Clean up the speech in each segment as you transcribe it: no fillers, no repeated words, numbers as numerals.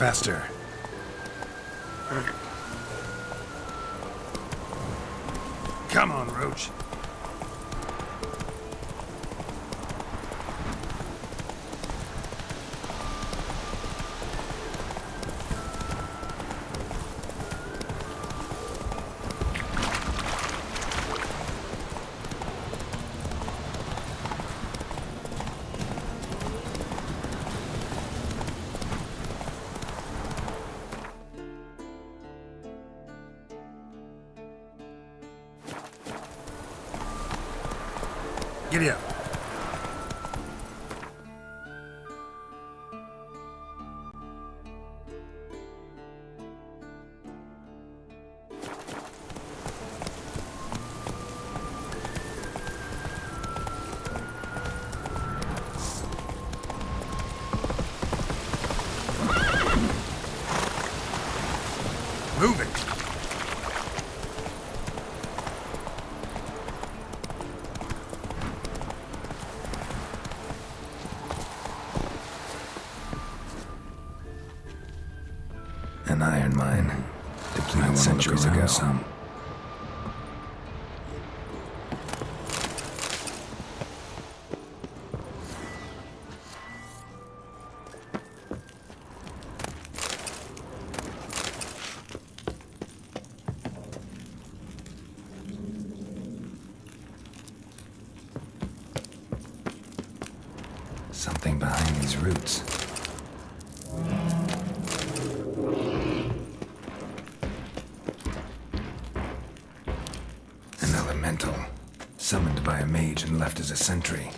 faster. Come on, Roach. Giddy up. Move it. An iron mine, depleted centuries ago. Some. Something behind these roots. Summoned by a mage and left as a sentry.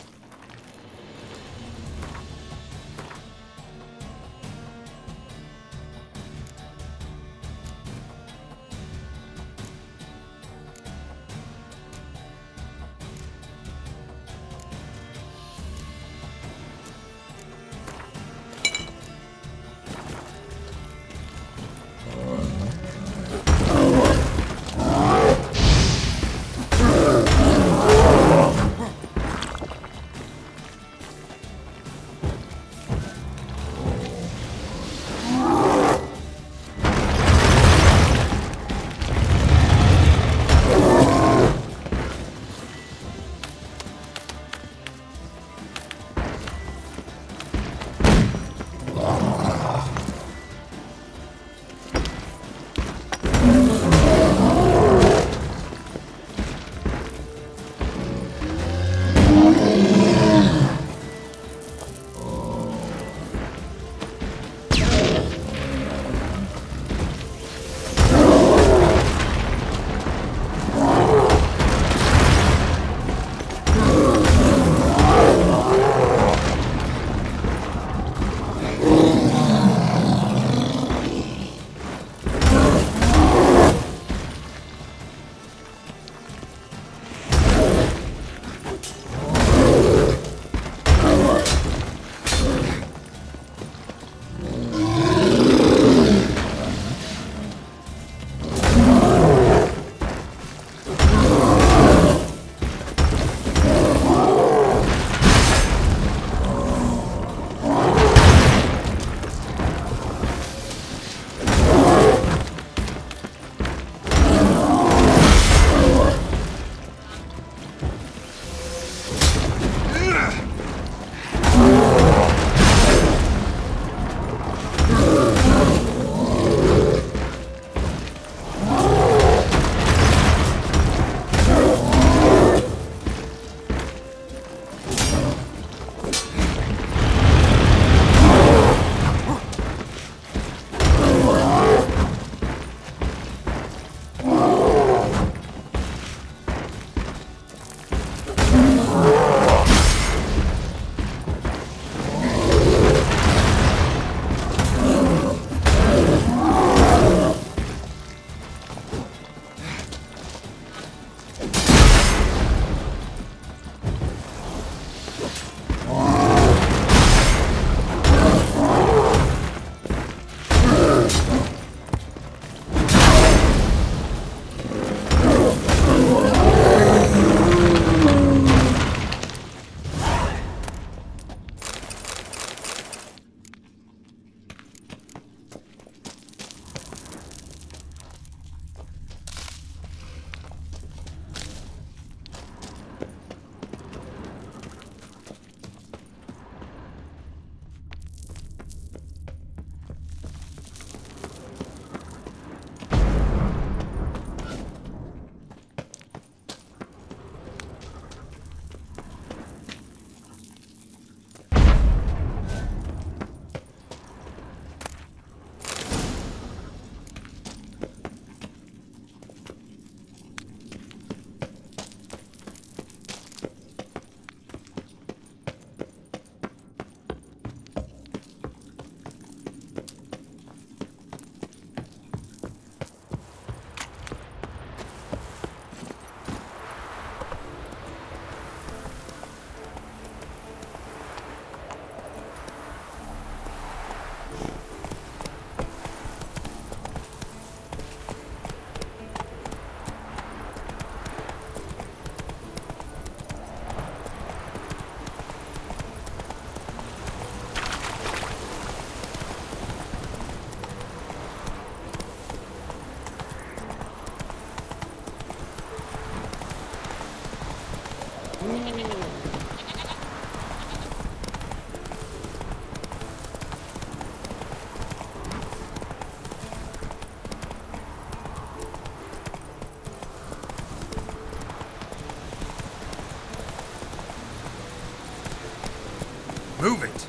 Move it!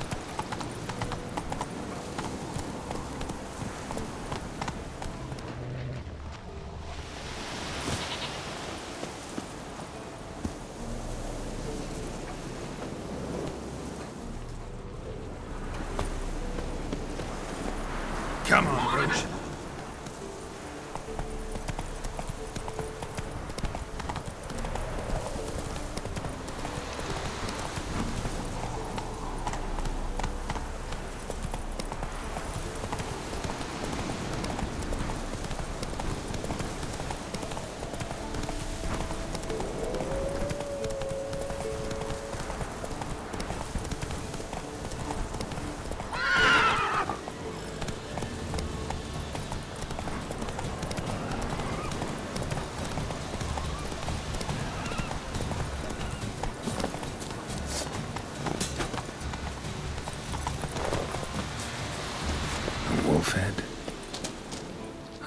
Come on, Roach.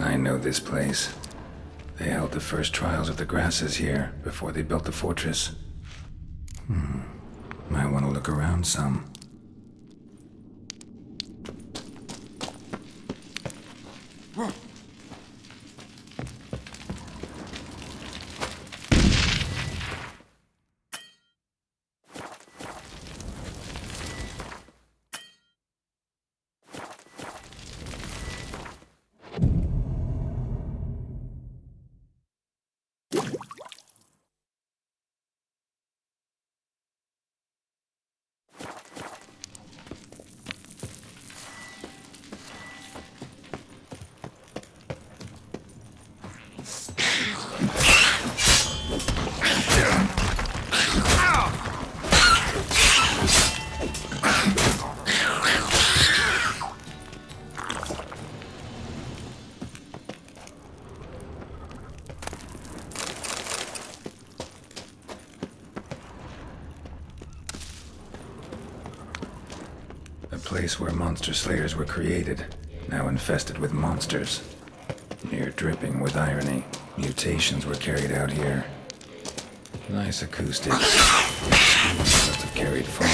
I know this place. They held the first trials of the grasses here before they built the fortress. Might want to look around some. A place where monster slayers were created, now infested with monsters. Near dripping with irony, mutations were carried out here. Nice acoustics. Must have carried far.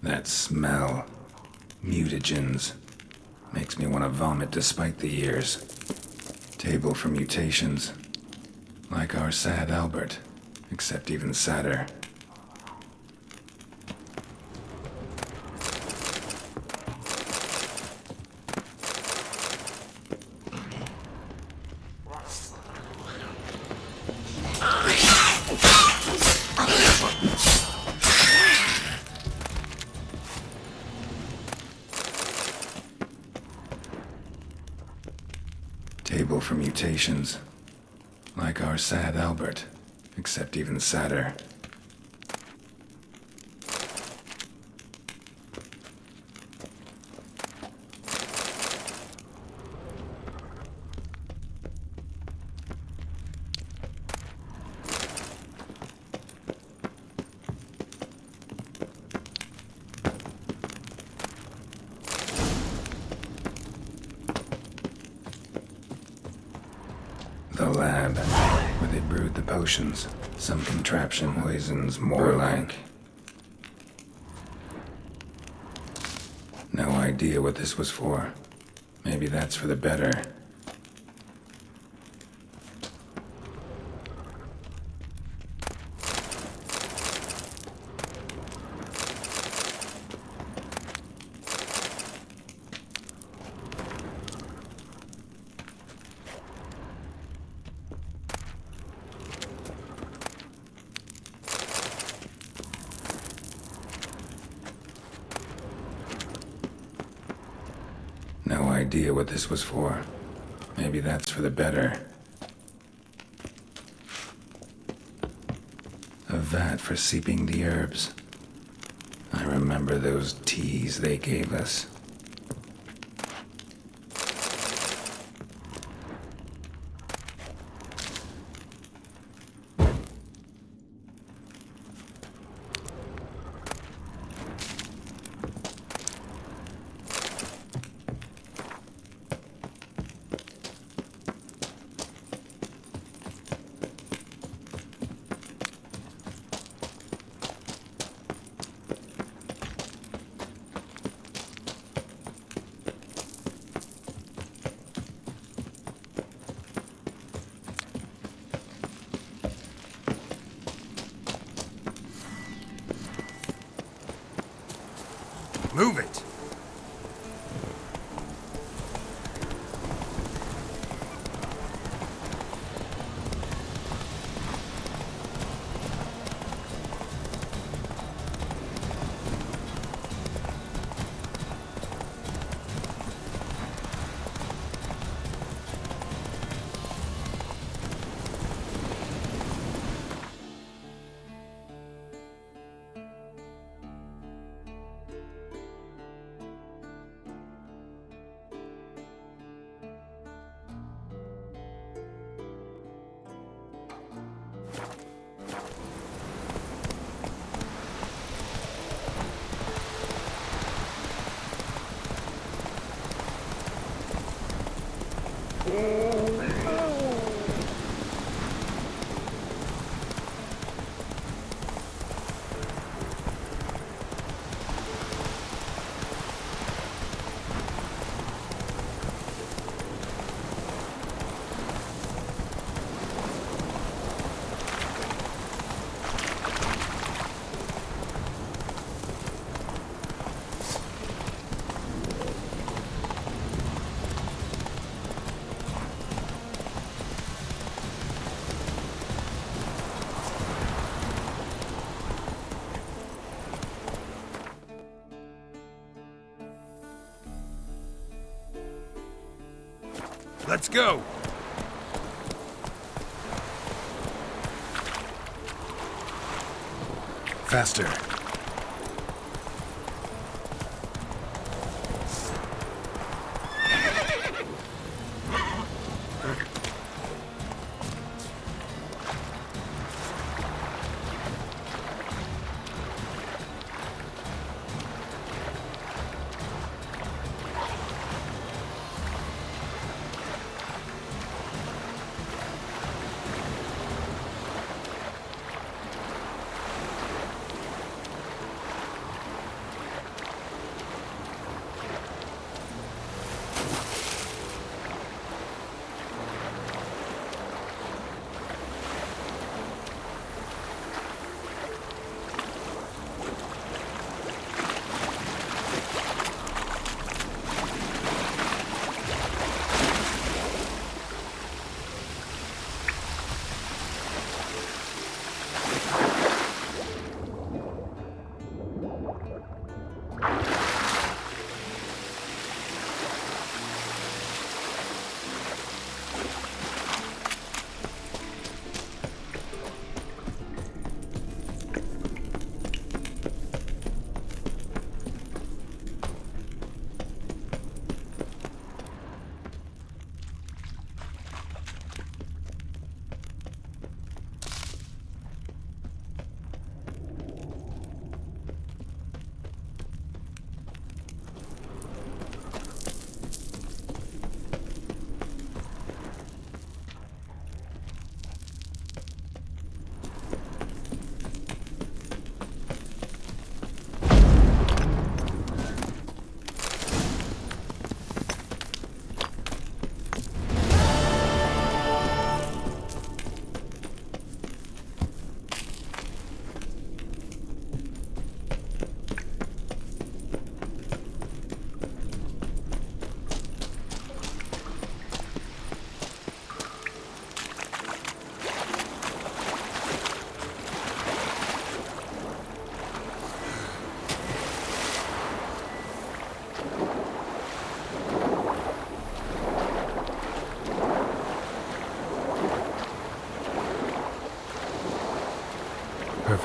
That smell. Mutagens. Makes me want to vomit despite the years. Table for mutations. Like our sad Albert, except even sadder. Table for mutations. Like our sad Albert, except even sadder. they brewed the potions. Some contraption poisons more like. No idea what this was for. Maybe that's for the better. No idea what this was for. Maybe that's for the better. A vat for seeping the herbs. I remember those teas they gave us. Move it! Let's go! Faster.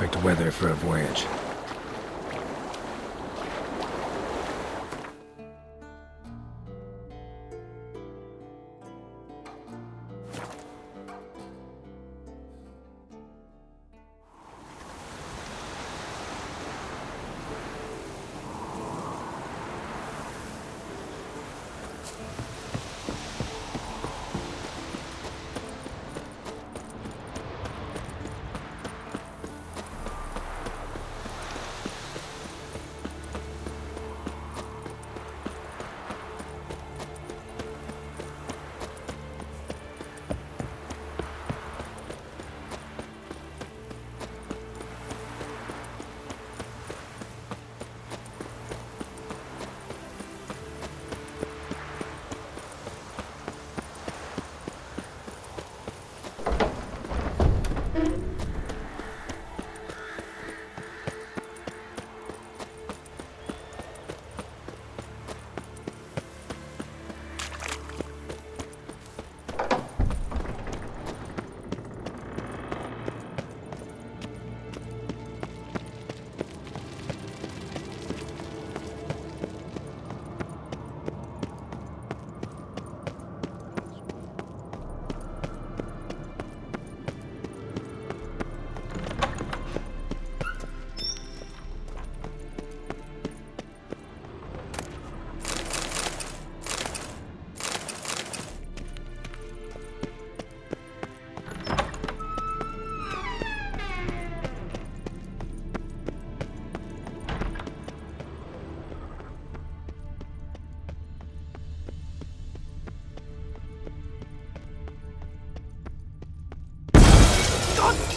Perfect weather for a voyage.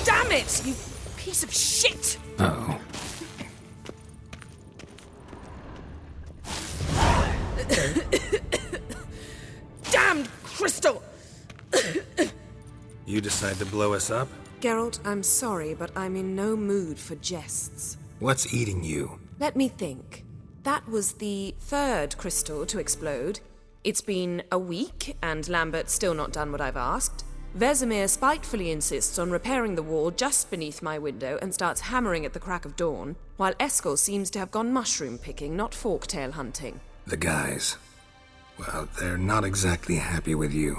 Damn it, you piece of shit! Uh-oh. Damned crystal! You decide to blow us up? Geralt, I'm sorry, but I'm in no mood for jests. What's eating you? Let me think. That was the third crystal to explode. It's been a week, and Lambert's still not done what I've asked. Vesemir spitefully insists on repairing the wall just beneath my window and starts hammering at the crack of dawn, while Eskel seems to have gone mushroom picking, not forktail hunting. The guys. Well, they're not exactly happy with you.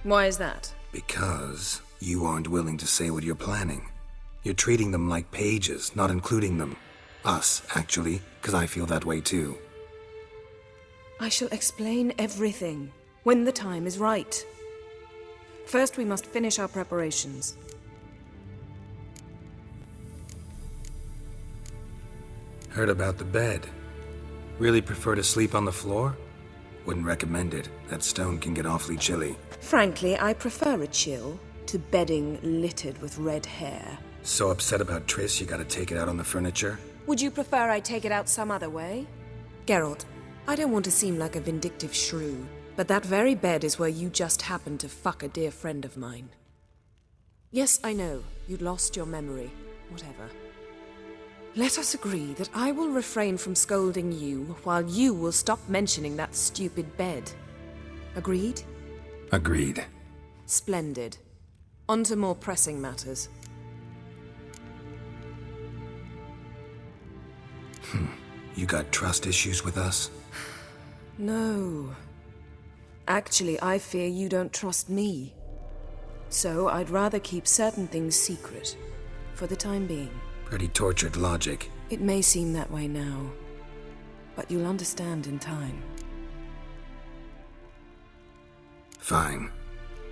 Why is that? Because you aren't willing to say what you're planning. You're treating them like pages, not including them. Us, actually, because I feel that way too. I shall explain everything when the time is right. First, we must finish our preparations. Heard about the bed. Really prefer to sleep on the floor? Wouldn't recommend it. That stone can get awfully chilly. Frankly, I prefer a chill to bedding littered with red hair. So upset about Triss, you gotta take it out on the furniture? Would you prefer I take it out some other way? Geralt, I don't want to seem like a vindictive shrew, but that very bed is where you just happened to fuck a dear friend of mine. Yes, I know, you'd lost your memory. Whatever. Let us agree that I will refrain from scolding you, while you will stop mentioning that stupid bed. Agreed? Agreed. Splendid. On to more pressing matters. You got trust issues with us? No. Actually, I fear you don't trust me. So I'd rather keep certain things secret, for the time being. Pretty tortured logic. It may seem that way now, but you'll understand in time. Fine.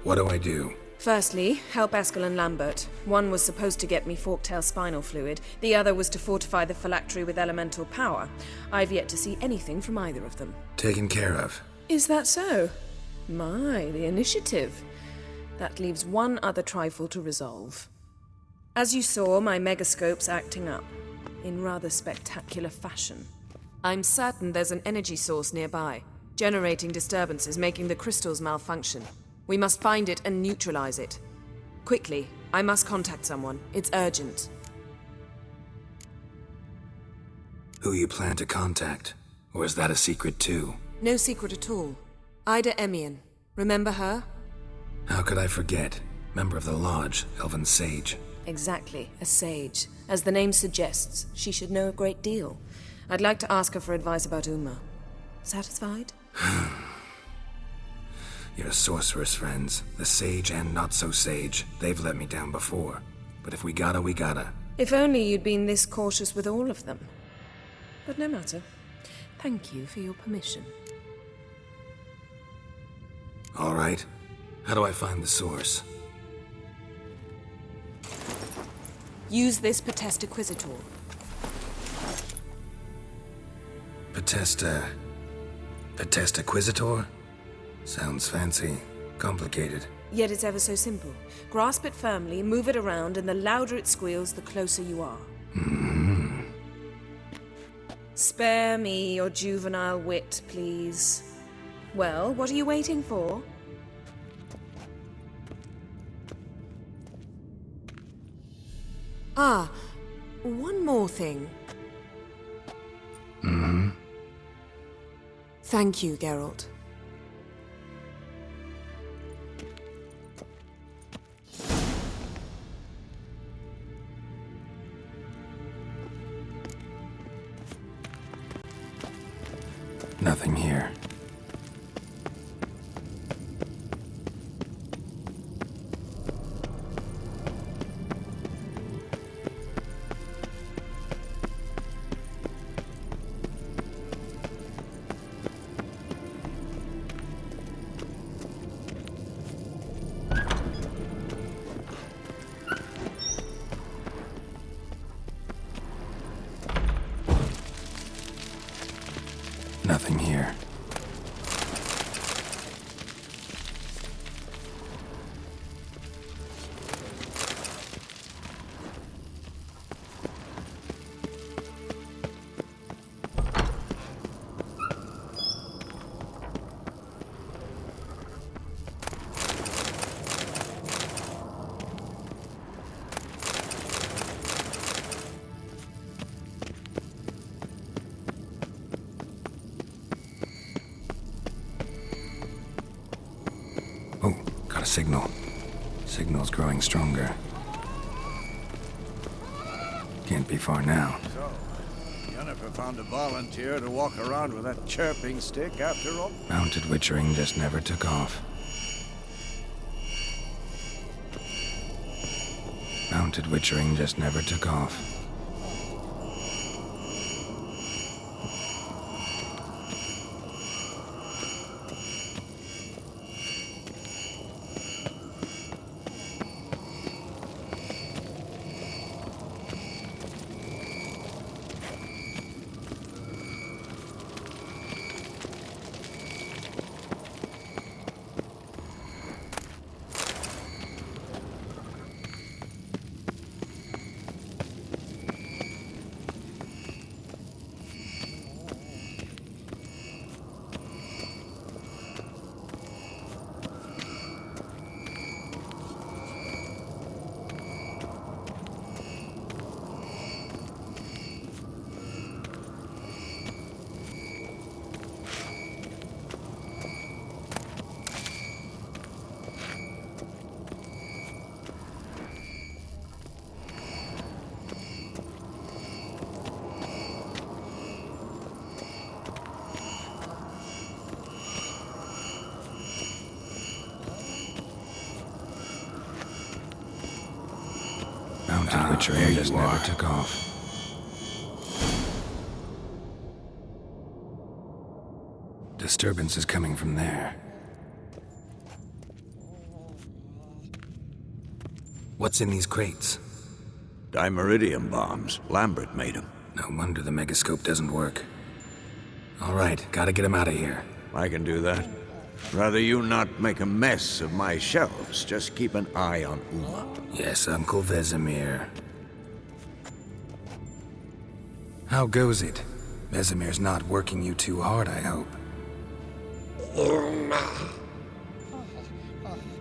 What do I do? Firstly, help Eskel and Lambert. One was supposed to get me forktail spinal fluid, the other was to fortify the phylactery with elemental power. I've yet to see anything from either of them. Taken care of. Is that so? My, the initiative. That leaves one other trifle to resolve. As you saw, my megascope's acting up, in rather spectacular fashion. I'm certain there's an energy source nearby, generating disturbances, making the crystals malfunction. We must find it and neutralize it. Quickly, I must contact someone. It's urgent. Who you plan to contact? Or is that a secret too? No secret at all. Ida Emian. Remember her? How could I forget? Member of the Lodge, Elven Sage. Exactly, a sage. As the name suggests, she should know a great deal. I'd like to ask her for advice about Uma. Satisfied? Your sorceress friends, the sage and not-so-sage, they've let me down before. But if we gotta, we gotta. If only you'd been this cautious with all of them. But no matter. Thank you for your permission. All right. How do I find the source? Use this Potestaquisator. Potestaquisator? Sounds fancy. Complicated. Yet it's ever so simple. Grasp it firmly, move it around, and the louder it squeals, the closer you are. Spare me your juvenile wit, please. Well, what are you waiting for? Ah, one more thing. Thank you, Geralt. Nothing here. Nothing here. Oh, got a signal. Signal's growing stronger. Can't be far now. So, Yennefer found a volunteer to walk around with that chirping stick after all? Mounted witchering just never took off. Mounted witchering just never took off. Mounted witchering just never took off. Disturbance is coming from there. What's in these crates? Dimeridium bombs. Lambert made them. No wonder the megascope doesn't work. All right, gotta get him out of here. I can do that. Rather you not make a mess of my shelves. Just keep an eye on Uma. Yes, Uncle Vesemir. How goes it? Vesemir's not working you too hard, I hope.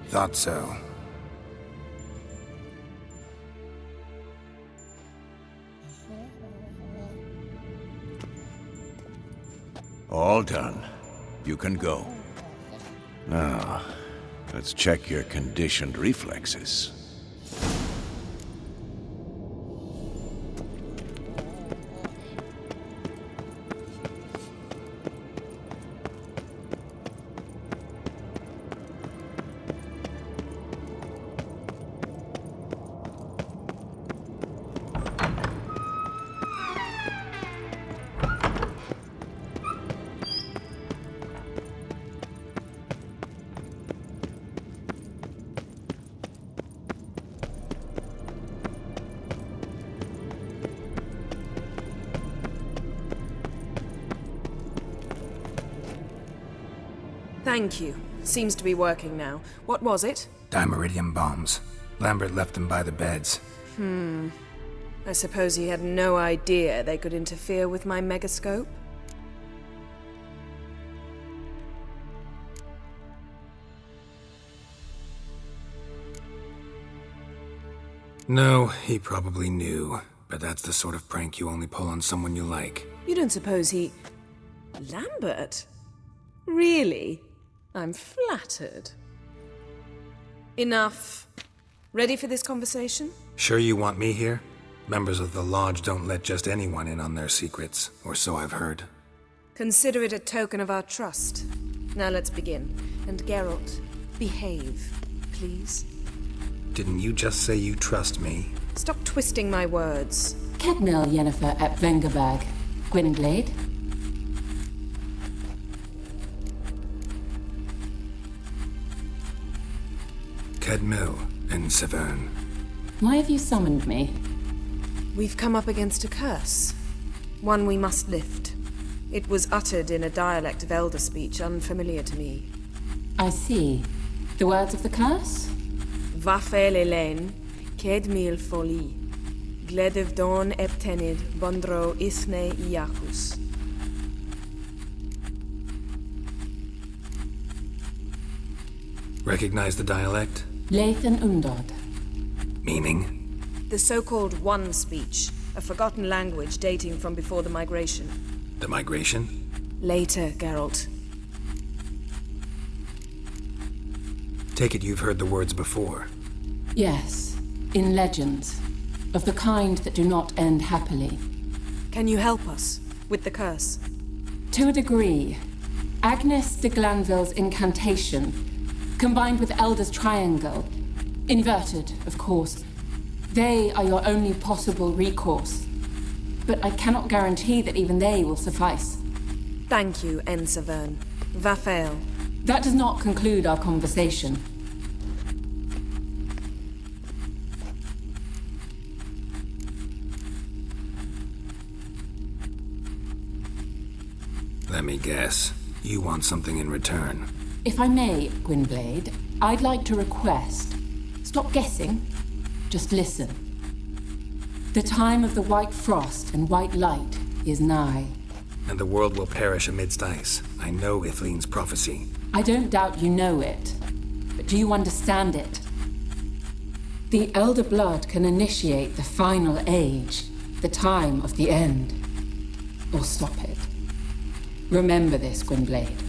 Thought so. All done. You can go. Now, let's check your conditioned reflexes. Thank you. Seems to be working now. What was it? Dimeridium bombs. Lambert left them by the beds. I suppose he had no idea they could interfere with my megascope? No, he probably knew. But that's the sort of prank you only pull on someone you like. You don't suppose he... Lambert? Really? I'm flattered. Enough. Ready for this conversation? Sure you want me here? Members of the Lodge don't let just anyone in on their secrets, or so I've heard. Consider it a token of our trust. Now let's begin. And Geralt, behave, please. Didn't you just say you trust me? Stop twisting my words. Kednil Yennefer at Vengerberg. Gwynblade. Kedmil and Severn. Why have you summoned me? We've come up against a curse. One we must lift. It was uttered in a dialect of Elder speech unfamiliar to me. I see. The words of the curse? Vafel Elaine, Kedmil Foli, Gledev Don Eptenid, Bondro Isne Iacus. Recognize the dialect? Lathan Undod. Meaning? The so-called One speech, a forgotten language dating from before the migration. The migration? Later, Geralt. Take it you've heard the words before. Yes, in legends. Of the kind that do not end happily. Can you help us with the curse? To a degree. Agnes de Glanville's incantation, combined with Elder's triangle, inverted, of course. They are your only possible recourse. But I cannot guarantee that even they will suffice. Thank you, Severn. Vafel. That does not conclude our conversation. Let me guess. You want something in return. If I may, Gwynblade, I'd like to request. Stop guessing. Just listen. The time of the white frost and white light is nigh. And the world will perish amidst ice. I know Ithleen's prophecy. I don't doubt you know it. But do you understand it? The Elder Blood can initiate the final age, the time of the end. Or stop it. Remember this, Gwynblade.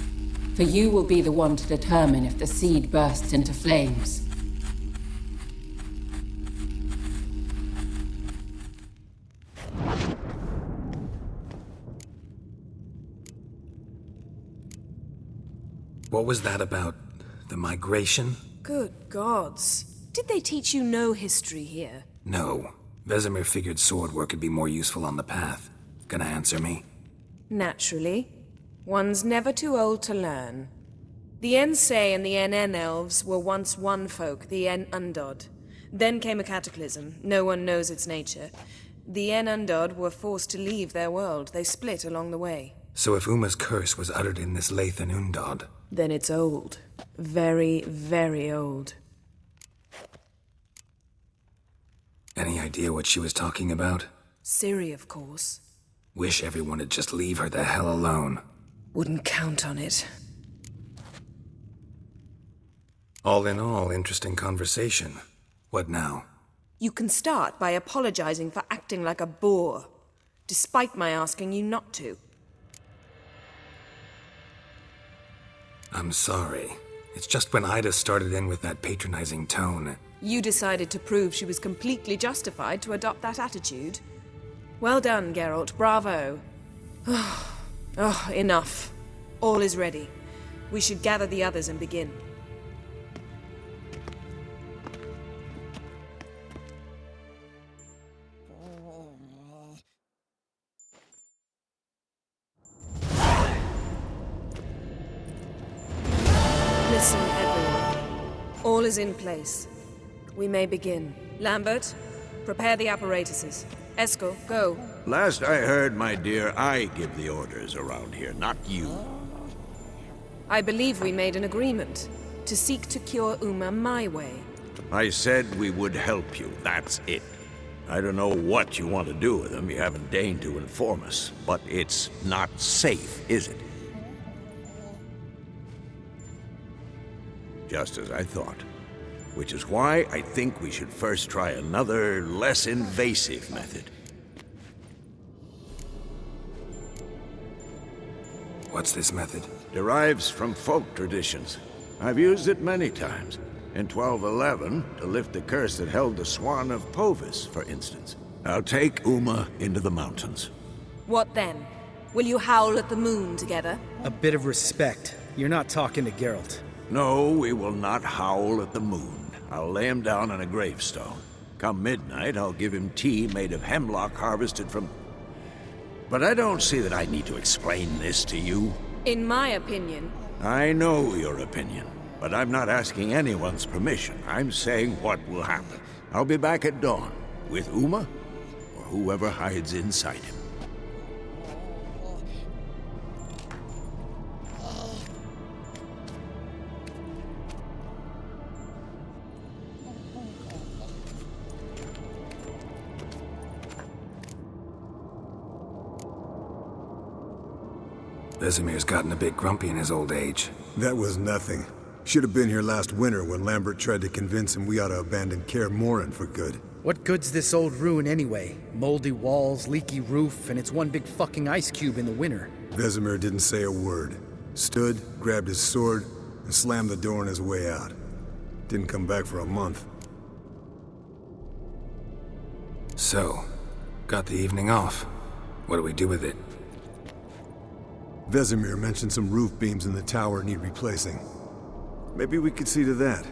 For you will be the one to determine if the seed bursts into flames. What was that about? The migration? Good gods. Did they teach you no history here? No. Vesemir figured sword work could be more useful on the path. Gonna answer me? Naturally. One's never too old to learn. The Ensei and the NN elves were once one folk, the En Undod. Then came a cataclysm. No one knows its nature. The En Undod were forced to leave their world. They split along the way. So if Uma's curse was uttered in this Lathan Undod, then it's old. Very, very old. any idea what she was talking about? Ciri, of course. Wish everyone would just leave her the hell alone. Wouldn't count on it. All in all, interesting conversation. What now? You can start by apologizing for acting like a boor, despite my asking you not to. I'm sorry. It's just when Ida started in with that patronizing tone. You decided to prove she was completely justified to adopt that attitude. Well done, Geralt. Bravo. Oh, enough. All is ready. We should gather the others and begin. Listen, everyone. All is in place. We may begin. Lambert, prepare the apparatuses. Eskel, go. Last I heard, my dear, I give the orders around here, not you. I believe we made an agreement to seek to cure Uma my way. I said we would help you, that's it. I don't know what you want to do with them, you haven't deigned to inform us, but it's not safe, is it? Just as I thought. Which is why I think we should first try another, less invasive method. What's this method? Derives from folk traditions. I've used it many times. In 1211, to lift the curse that held the Swan of Povis, for instance. I'll take Uma into the mountains. What then? Will you howl at the moon together? A bit of respect. You're not talking to Geralt. No, we will not howl at the moon. I'll lay him down on a gravestone. Come midnight, I'll give him tea made of hemlock harvested from... But I don't see that I need to explain this to you. In my opinion... I know your opinion, but I'm not asking anyone's permission. I'm saying what will happen. I'll be back at dawn, with Uma, or whoever hides inside him. Vesemir's gotten a bit grumpy in his old age. That was nothing. Should have been here last winter when Lambert tried to convince him we ought to abandon Kaer Morhen for good. What good's this old ruin anyway? Moldy walls, leaky roof, and it's one big fucking ice cube in the winter. Vesemir didn't say a word. Stood, grabbed his sword, and slammed the door on his way out. Didn't come back for a month. So, got the evening off. What do we do with it? Vesemir mentioned some roof beams in the tower need replacing. Maybe we could see to that.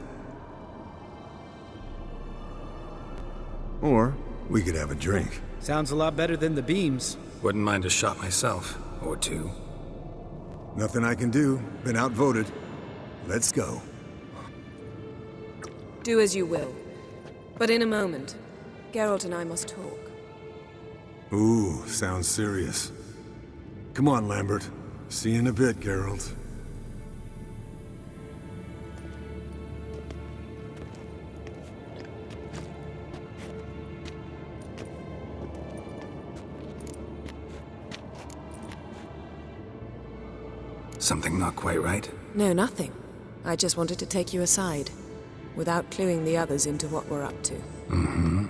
Or we could have a drink. Sounds a lot better than the beams. Wouldn't mind a shot myself, or two. Nothing I can do. Been outvoted. Let's go. Do as you will. But in a moment, Geralt and I must talk. Ooh, sounds serious. Come on, Lambert. See you in a bit, Geralt. Something not quite right? No, nothing. I just wanted to take you aside, without cluing the others into what we're up to. Mm-hmm.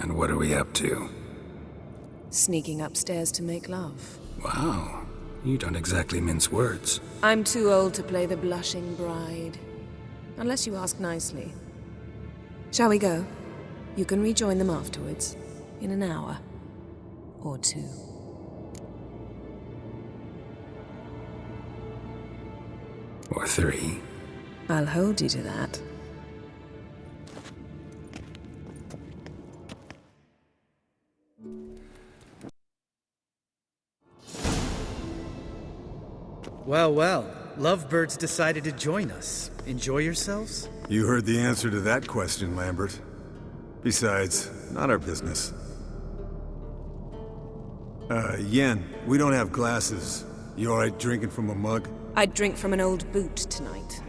And what are we up to? Sneaking upstairs to make love. Wow. You don't exactly mince words. I'm too old to play the blushing bride. Unless you ask nicely. Shall we go? You can rejoin them afterwards. In an hour. Or two. Or three. I'll hold you to that. Well, well. Lovebirds decided to join us. Enjoy yourselves? You heard the answer to that question, Lambert. Besides, not our business. Yen, we don't have glasses. You alright drinking from a mug? I'd drink from an old boot tonight.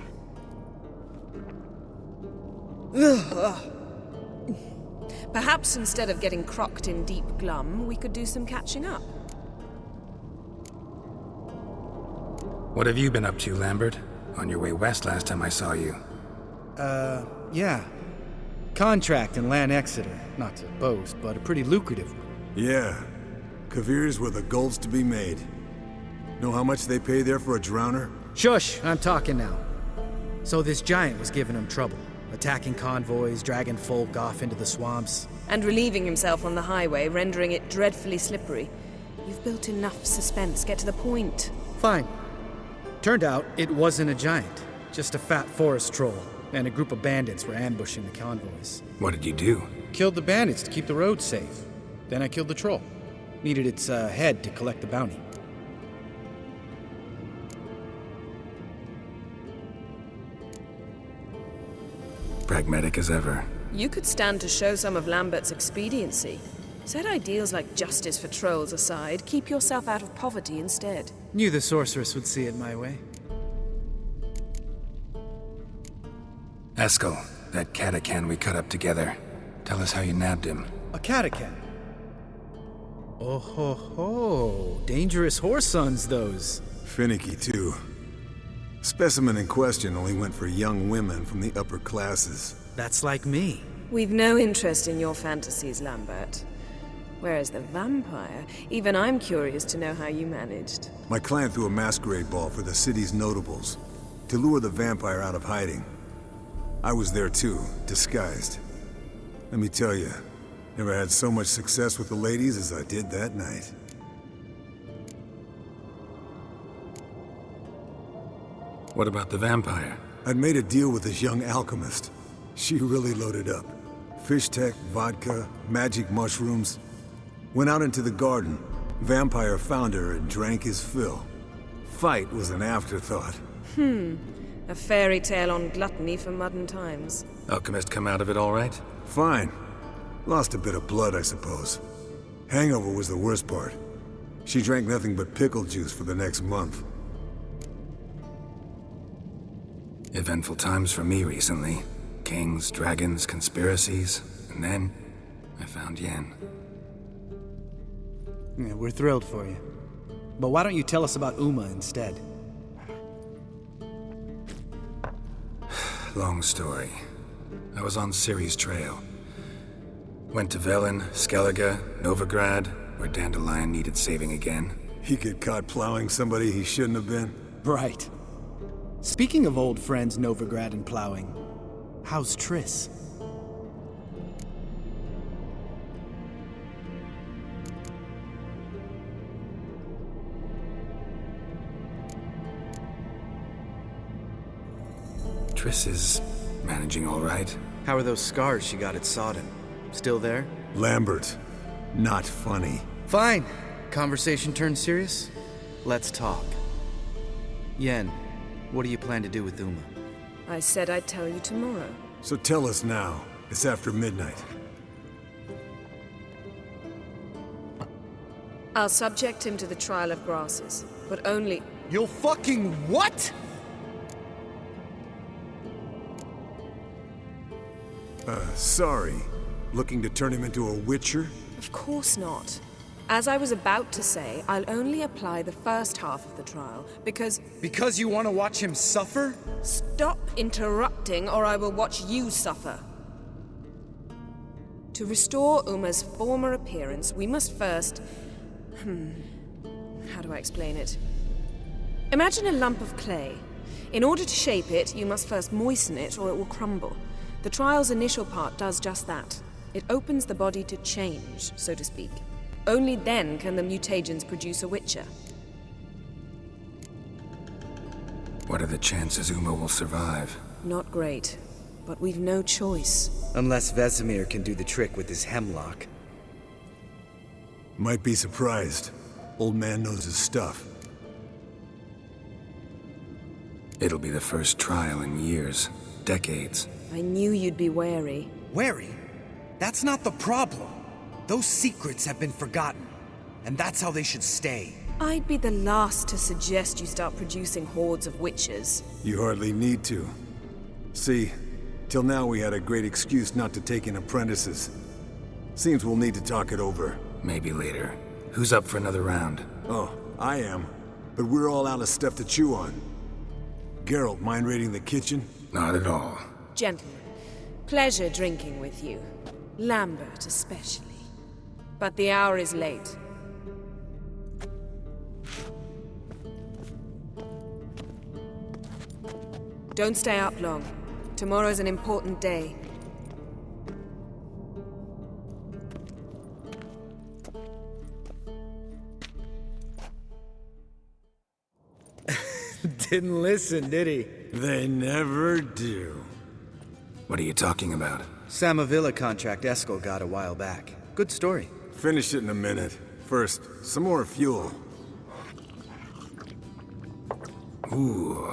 Perhaps instead of getting crocked in deep glum, we could do some catching up. What have you been up to, Lambert? On your way west last time I saw you. Yeah. Contract in Lan Exeter. Not to boast, but a pretty lucrative one. Yeah. Kavir's where the gold's to be made. Know how much they pay there for a drowner? Shush, I'm talking now. So this giant was giving him trouble. Attacking convoys, dragging folk off into the swamps. And relieving himself on the highway, rendering it dreadfully slippery. You've built enough suspense. Get to the point. Fine. Turned out, it wasn't a giant. Just a fat forest troll. And a group of bandits were ambushing the convoys. What did you do? Killed the bandits to keep the roads safe. Then I killed the troll. Needed its head to collect the bounty. Pragmatic as ever. You could stand to show some of Lambert's expediency. Set ideals like justice for trolls aside, keep yourself out of poverty instead. Knew the sorceress would see it my way. Eskel, that catacan we cut up together. Tell us how you nabbed him. A catacan? Oh ho ho. Dangerous horse sons, those. Finicky, too. Specimen in question only went for young women from the upper classes. That's like me. We've no interest in your fantasies, Lambert. Whereas the vampire, even I'm curious to know how you managed. My clan threw a masquerade ball for the city's notables, to lure the vampire out of hiding. I was there too, disguised. Let me tell you, never had so much success with the ladies as I did that night. What about the vampire? I'd made a deal with this young alchemist. She really loaded up. Fish tech, vodka, magic mushrooms. Went out into the garden. Vampire found her and drank his fill. Fight was an afterthought. A fairy tale on gluttony for modern times. Alchemist come out of it all right? Fine. Lost a bit of blood, I suppose. Hangover was the worst part. She drank nothing but pickle juice for the next month. Eventful times for me recently. Kings, dragons, conspiracies. And then, I found Yen. Yeah, we're thrilled for you. But why don't you tell us about Uma instead? Long story. I was on Ciri's trail. Went to Velen, Skellige, Novigrad, where Dandelion needed saving again. He get caught plowing somebody he shouldn't have been. Right. Speaking of old friends Novigrad and plowing, how's Triss? Triss is managing all right. How are those scars she got at Sodden? Still there? Lambert. Not funny. Fine. Conversation turned serious? Let's talk. Yen, what do you plan to do with Uma? I said I'd tell you tomorrow. So tell us now. It's after midnight. I'll subject him to the trial of grasses, but only... You'll fucking what? Sorry. Looking to turn him into a witcher? Of course not. As I was about to say, I'll only apply the first half of the trial, because... Because you want to watch him suffer? Stop interrupting, or I will watch you suffer. To restore Uma's former appearance, we must first... How do I explain it? Imagine a lump of clay. In order to shape it, you must first moisten it, or it will crumble. The trial's initial part does just that. It opens the body to change, so to speak. Only then can the mutagens produce a witcher. What are the chances Uma will survive? Not great, but we've no choice. Unless Vesemir can do the trick with his hemlock. Might be surprised. Old man knows his stuff. It'll be the first trial in years, decades. I knew you'd be wary. Wary? That's not the problem. Those secrets have been forgotten, and that's how they should stay. I'd be the last to suggest you start producing hordes of witches. You hardly need to. See, till now we had a great excuse not to take in apprentices. Seems we'll need to talk it over. Maybe later. Who's up for another round? Oh, I am. But we're all out of stuff to chew on. Geralt, mind raiding the kitchen? Not at all. Gentlemen, pleasure drinking with you. Lambert especially. But the hour is late. Don't stay up long. Tomorrow's an important day. Didn't listen, did he? They never do. What are you talking about? Samavilla contract Eskel got a while back. Good story. Finish it in a minute. First, some more fuel. Ooh,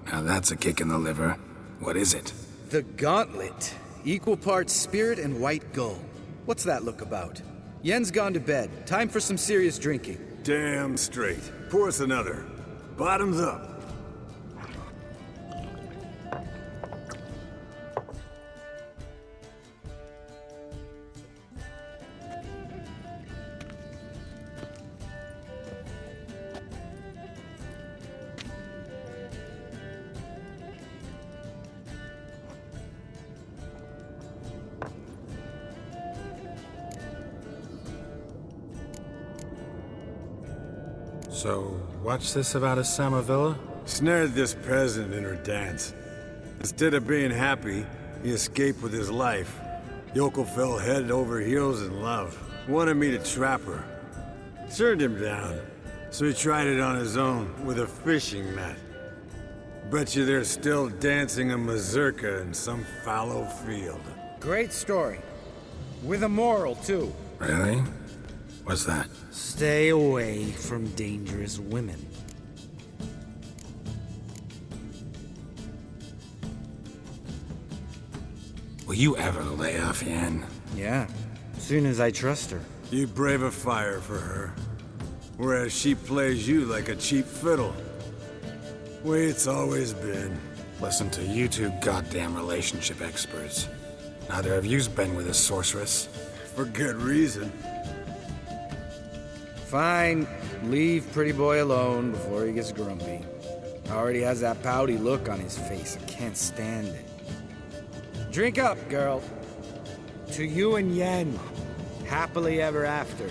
now that's a kick in the liver. What is it? The Gauntlet. Equal parts spirit and white gull. What's that look about? Yen's gone to bed. Time for some serious drinking. Damn straight. Pour us another. Bottoms up. So, what's this about a Samavilla? Snared this peasant in her dance. Instead of being happy, he escaped with his life. Yoko fell head over heels in love. Wanted me to trap her. Turned him down. So he tried it on his own, with a fishing net. Bet you they're still dancing a mazurka in some fallow field. Great story. With a moral, too. Really? What's that? Stay away from dangerous women. Will you ever lay off Yen? Yeah, soon as I trust her. You brave a fire for her. Whereas she plays you like a cheap fiddle. Way it's always been. Listen to you two goddamn relationship experts. Neither of you's been with a sorceress. For good reason. Fine. Leave pretty boy alone before he gets grumpy. Already has that pouty look on his face. I can't stand it. Drink up, girl. To you and Yen. Happily ever after.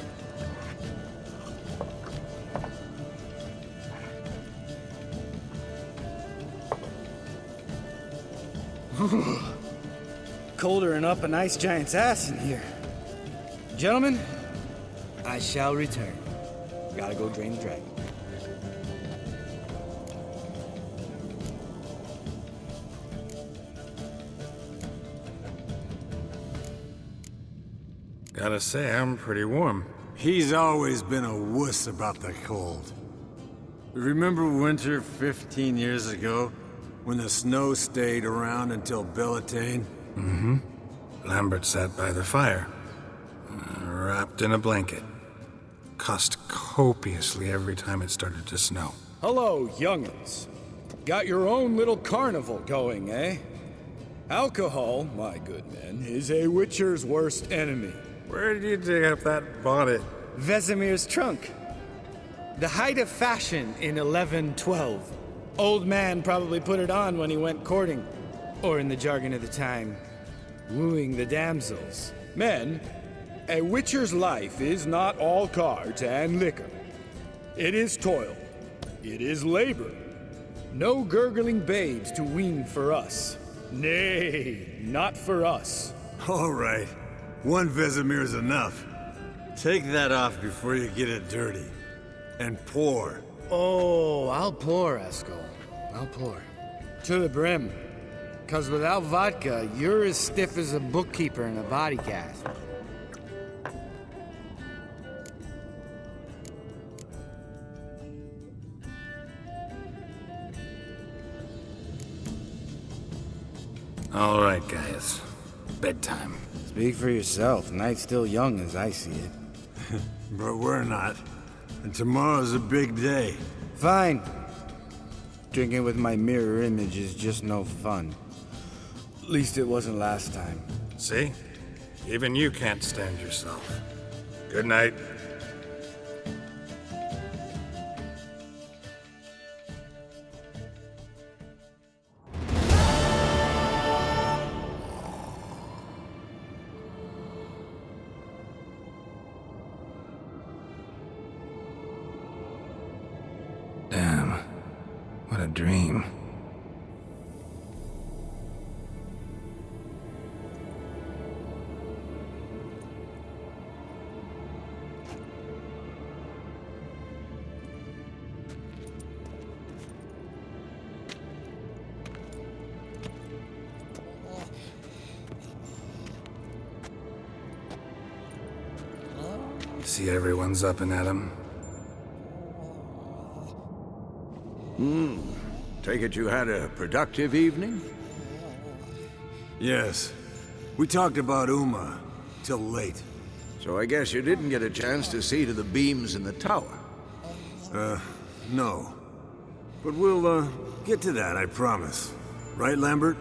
Colder than up a nice giant's ass in here. Gentlemen, I shall return. Gotta go drain the dragon. Gotta say, I'm pretty warm. He's always been a wuss about the cold. Remember winter 15 years ago? When the snow stayed around until Bellatane? Mm-hmm. Lambert sat by the fire, wrapped in a blanket. Cussed copiously every time it started to snow. Hello, young'uns. Got your own little carnival going, eh? Alcohol, my good men, is a witcher's worst enemy. Where did you dig up that bonnet? Vesemir's trunk. The height of fashion in 1112. Old man probably put it on when he went courting. Or in the jargon of the time, wooing the damsels. Men, a witcher's life is not all cards and liquor. It is toil. It is labor. No gurgling babes to wean for us. Nay, not for us. All right. One Vesemir's enough. Take that off before you get it dirty. And pour. Oh, I'll pour, Esco. I'll pour. To the brim. 'Cause without vodka, you're as stiff as a bookkeeper in a body cast. All right, guys. Bedtime. Speak for yourself. Night's still young as I see it. But we're not. And tomorrow's a big day. Fine. Drinking with my mirror image is just no fun. At least it wasn't last time. See? Even you can't stand yourself. Good night. Damn. What a dream. See everyone's up and at 'em. Take it you had a productive evening? Yes. We talked about Uma till late. So I guess you didn't get a chance to see to the beams in the tower. No. But we'll, get to that, I promise. Right, Lambert?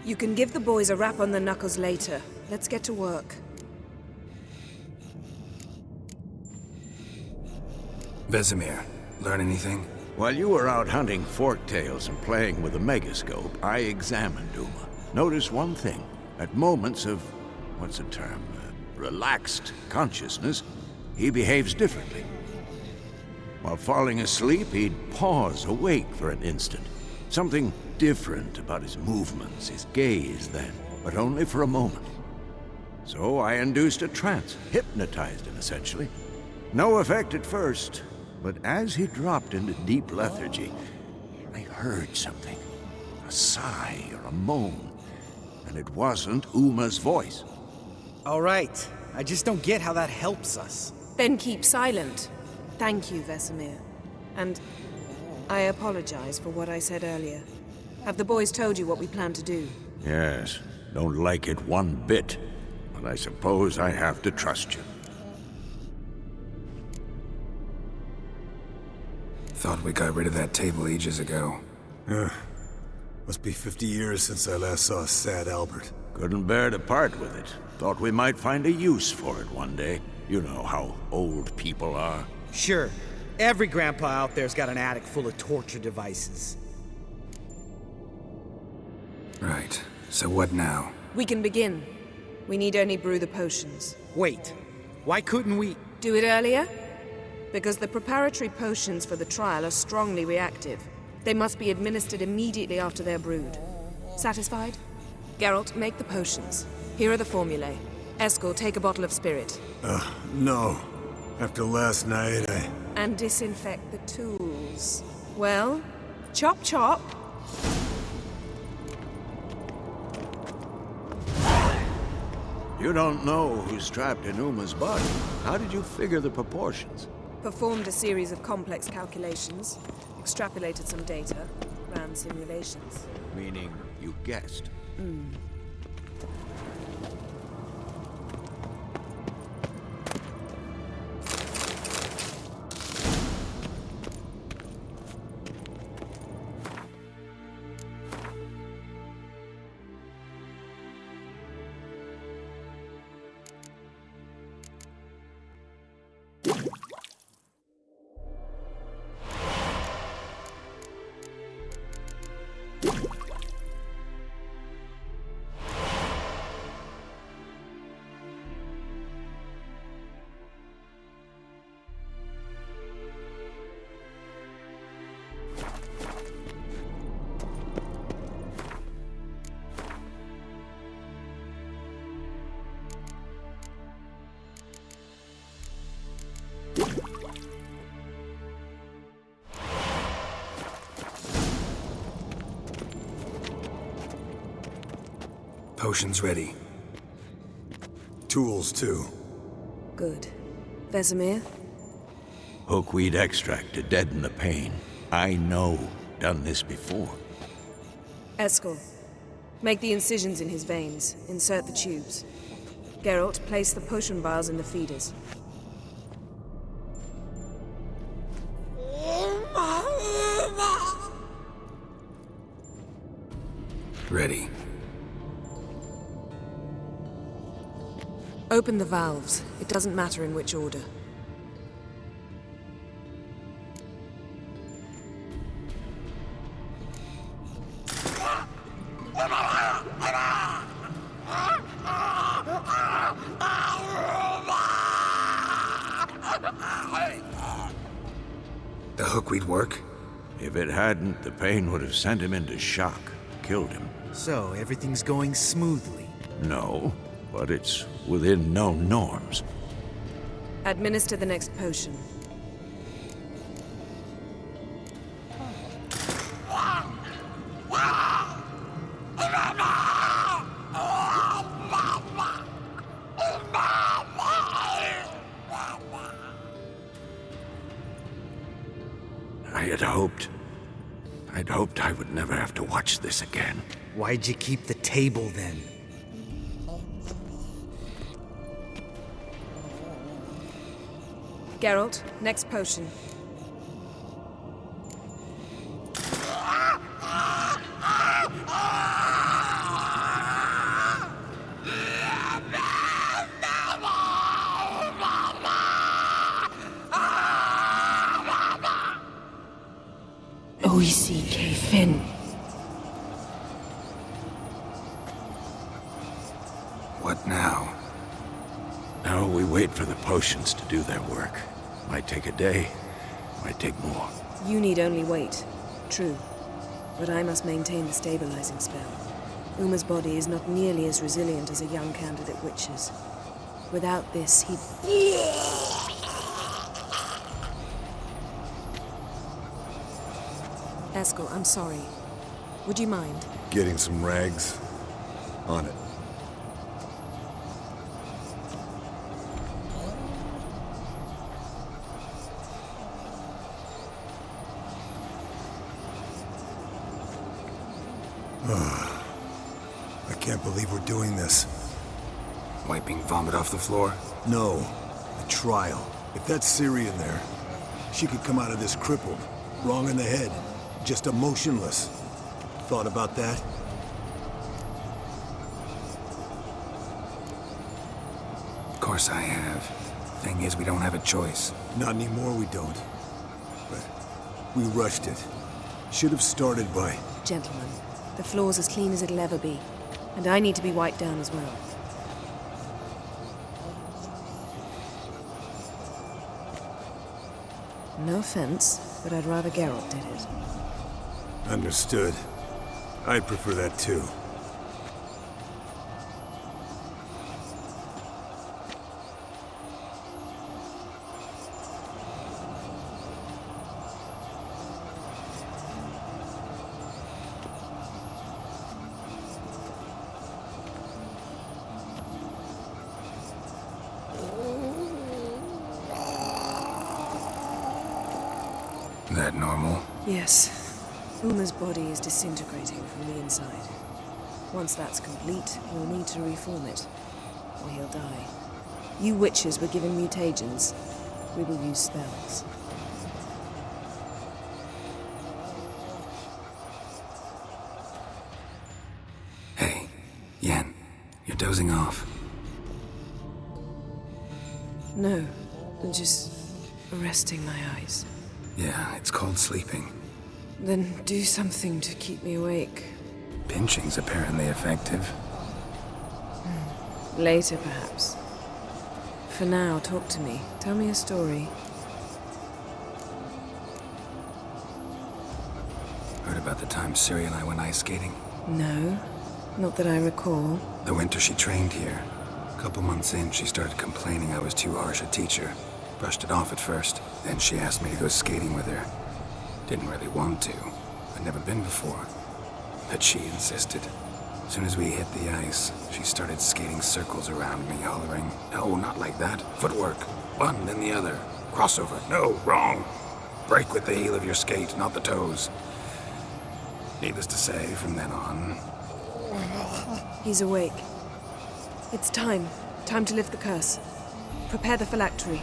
You can give the boys a rap on the knuckles later. Let's get to work. Vesemir, learn anything? While you were out hunting forktails and playing with the megascope, I examined Uma. Notice one thing. At moments of, what's the term, relaxed consciousness, he behaves differently. While falling asleep, he'd pause awake for an instant. Something different about his movements, his gaze then, but only for a moment. So I induced a trance, hypnotized him essentially. No effect at first, but as he dropped into deep lethargy, I heard something. A sigh or a moan, and it wasn't Uma's voice. All right. I just don't get how that helps us. Then keep silent. Thank you, Vesemir. And I apologize for what I said earlier. Have the boys told you what we plan to do? Yes, don't like it one bit, but I suppose I have to trust you. Thought we got rid of that table ages ago. Must be 50 years since I last saw sad Albert. Couldn't bear to part with it. Thought we might find a use for it one day. You know how old people are. Sure. Every grandpa out there's got an attic full of torture devices. Right. So what now? We can begin. We need only brew the potions. Wait. Why couldn't we... Do it earlier? Because the preparatory potions for the trial are strongly reactive. They must be administered immediately after they're brewed. Satisfied? Geralt, make the potions. Here are the formulae. Eskel, take a bottle of spirit. No. After last night, And disinfect the tools. Well, chop chop. You don't know who's trapped in Uma's body. How did you figure the proportions? Performed a series of complex calculations, extrapolated some data, ran simulations. Meaning, you guessed. Potions ready. tools too. Good. Vesemir? Hookweed extract to deaden the pain. I know. Done this before. Eskel, make the incisions in his veins. Insert the tubes. Geralt, place the potion vials in the feeders. Ready. Open the valves. It doesn't matter in which order. The hookweed work? If it hadn't, the pain would have sent him into shock. Killed him. So, everything's going smoothly. No, but it's within known norms. Administer the next potion. I'd hoped I would never have to watch this again. Why'd you keep the table then? Geralt, next potion. Oisi Fin. What now? Now we wait for the potions to do their work. Might take a day, Might take more. You need only wait. True. But I must maintain the stabilizing spell. Uma's body is not nearly as resilient as a young candidate witch's. Without this, he'd... Eskel, I'm sorry. Would you mind? Getting some rags? On it. I can't believe we're doing this. Wiping vomit off the floor? No, the trial. If that's Ciri in there, she could come out of this crippled, wrong in the head, just emotionless. Thought about that? Of course I have. Thing is, we don't have a choice. Not anymore, we don't. But we rushed it. Should have started by... Gentlemen, the floor's as clean as it'll ever be. And I need to be wiped down as well. No offense, but I'd rather Geralt did it. Understood. I'd prefer that too. That normal? Yes. Uma's body is disintegrating from the inside. Once that's complete, we'll need to reform it, or he'll die. You witches were given mutagens. We will use spells. Hey, Yen, you're dozing off. No, just resting my eyes. Yeah, it's called sleeping. Then do something to keep me awake. Pinching's apparently effective. Later, perhaps. For now, talk to me. Tell me a story. Heard about the time Ciri and I went ice skating? No, not that I recall. The winter she trained here. A couple months in, she started complaining I was too harsh a teacher. Brushed it off at first. Then she asked me to go skating with her. Didn't really want to. I'd never been before. But she insisted. As soon as we hit the ice, she started skating circles around me, hollering, "No, not like that. Footwork. One, then the other. Crossover. No, wrong. Break with the heel of your skate, not the toes." Needless to say, from then on... He's awake. It's time. Time to lift the curse. Prepare the phylactery.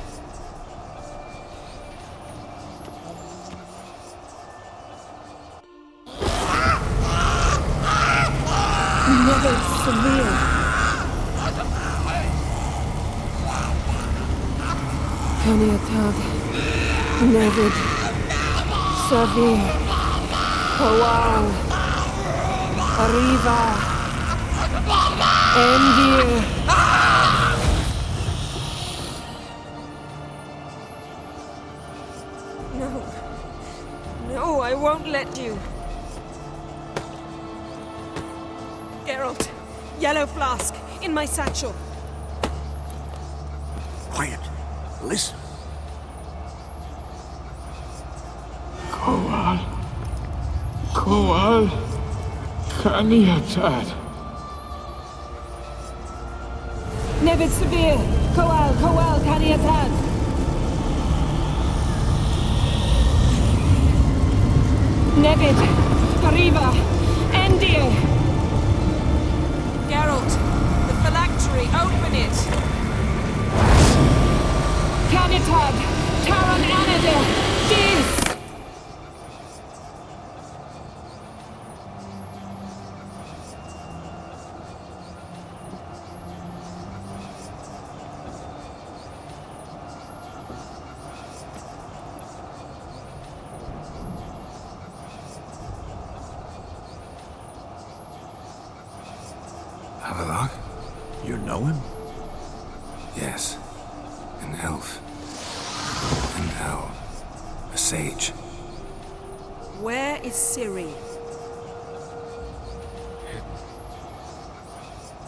Never severe. Kaniatag. Nevid. Severe. Hawal. Arriva. Endir. No. No, I won't let you. Geralt, yellow flask, in my satchel. Quiet. Listen. Koal. Kaniatad. Nevid Severe, Koal, Kaniatad. Nevid, Arriva, Endir. Geralt, the phylactery, open it! Canitad, Taran Anadir, Diz! Havelock? You know him? Yes. An elf. An owl. A sage. Where is Ciri?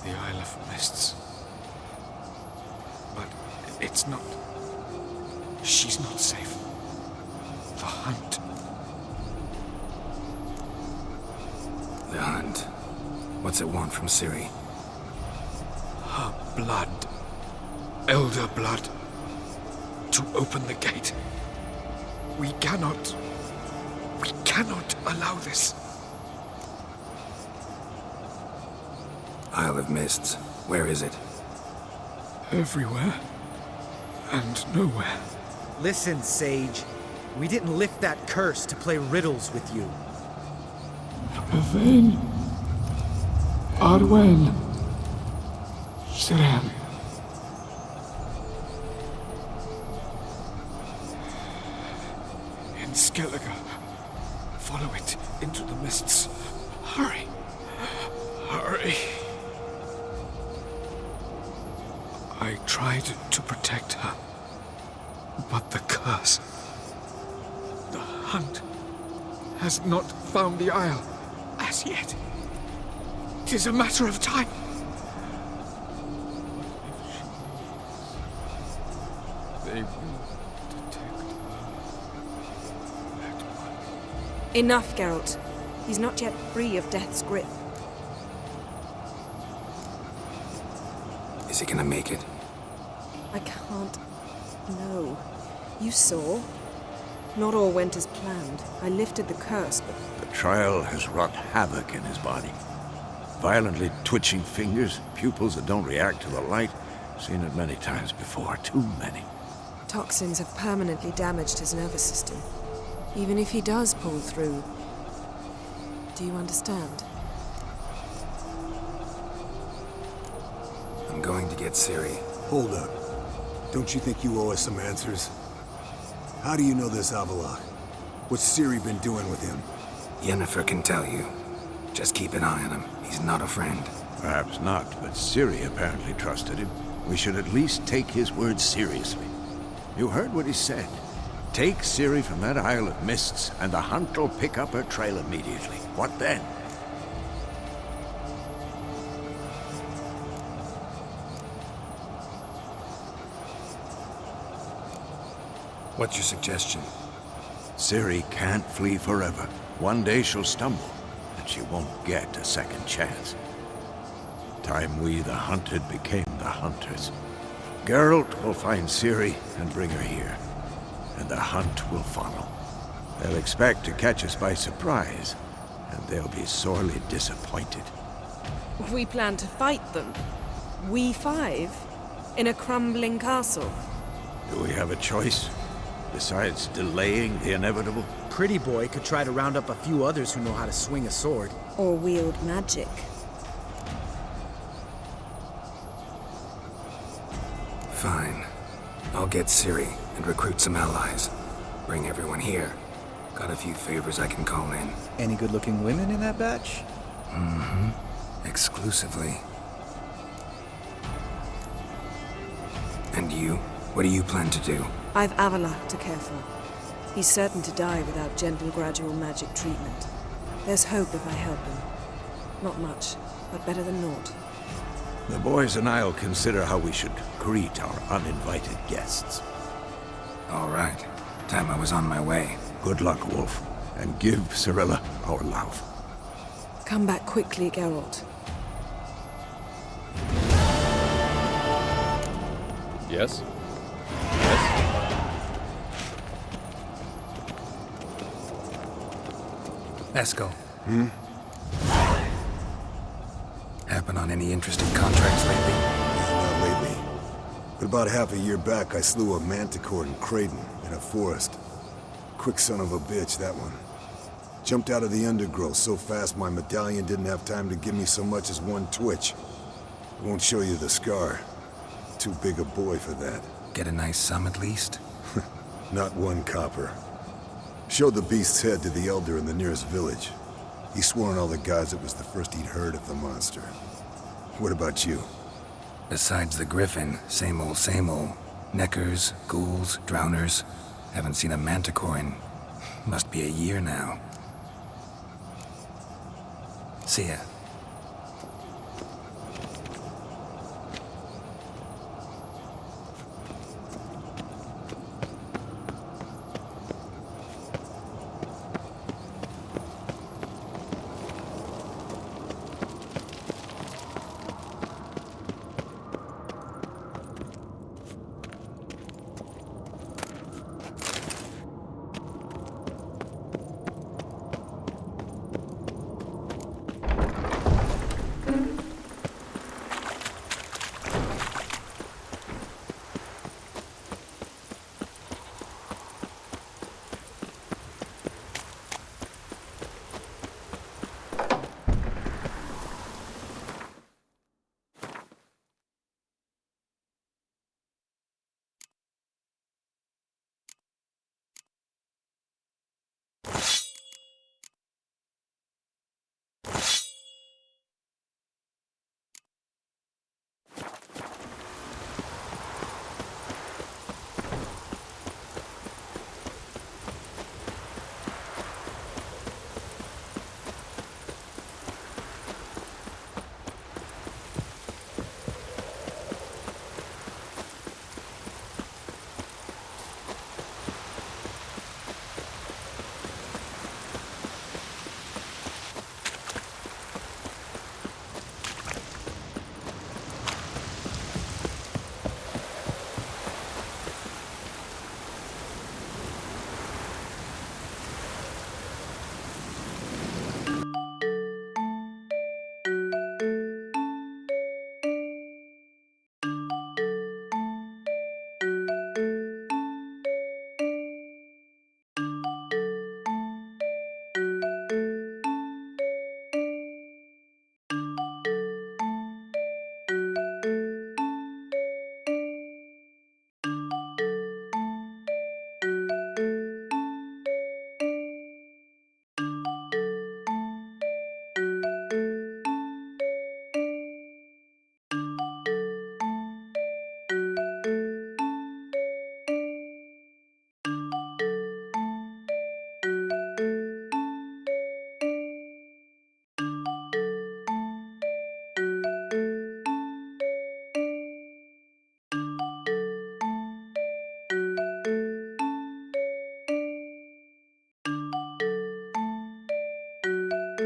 The Isle of Mists. But it's not... She's not safe. The hunt. The hunt. What's it want from Ciri? Her blood. Elder blood. To open the gate. We cannot allow this. Isle of Mists. Where is it? Everywhere. And nowhere. Listen, Sage. We didn't lift that curse to play riddles with you. Elaine. Arwen. Siran. In Skellige. Follow it into the mists. Hurry. Hurry. I tried to protect her. But the curse... The hunt has not found the Isle as yet. 'Tis a matter of time. They will detect her at once. Enough, Geralt. He's not yet free of death's grip. Is he gonna make it? I can't... No. You saw. Not all went as planned. I lifted the curse, but... The trial has wrought havoc in his body. Violently twitching fingers, pupils that don't react to the light. Seen it many times before, too many. Toxins have permanently damaged his nervous system. Even if he does pull through... Do you understand? I'm going to get Ciri. Hold up. Don't you think you owe us some answers? How do you know this Avallac'h? What's Ciri been doing with him? Yennefer can tell you. Just keep an eye on him. He's not a friend. Perhaps not, but Ciri apparently trusted him. We should at least take his words seriously. You heard what he said. Take Ciri from that Isle of Mists, and the hunt will pick up her trail immediately. What then? What's your suggestion? Ciri can't flee forever. One day she'll stumble, and she won't get a second chance. Time we, the hunted, became the hunters. Geralt will find Ciri and bring her here, and the hunt will follow. They'll expect to catch us by surprise, and they'll be sorely disappointed. We plan to fight them. We five? In a crumbling castle? Do we have a choice? Besides delaying the inevitable? Pretty Boy could try to round up a few others who know how to swing a sword. Or wield magic? Fine. I'll get Ciri and recruit some allies. Bring everyone here. Got a few favors I can call in. Any good-looking women in that batch? Mm-hmm. Exclusively. And you? What do you plan to do? I've Avallac'h to care for. He's certain to die without gentle, gradual magic treatment. There's hope if I help him. Not much, but better than naught. The boys and I'll consider how we should greet our uninvited guests. All right. Time I was on my way. Good luck, Wolf, and give Cirilla our love. Come back quickly, Geralt. Yes? Esco. Happen on any interesting contracts lately? Not lately. But about half a year back, I slew a manticore in Creighton, in a forest. Quick son of a bitch, that one. Jumped out of the undergrowth so fast my medallion didn't have time to give me so much as one twitch. I won't show you the scar. Too big a boy for that. Get a nice sum at least? Not one copper. Showed the beast's head to the elder in the nearest village. He swore on all the gods it was the first he'd heard of the monster. What about you? Besides the griffin, same old, same old. Neckers, ghouls, drowners. Haven't seen a manticore in Must be a year now. See ya.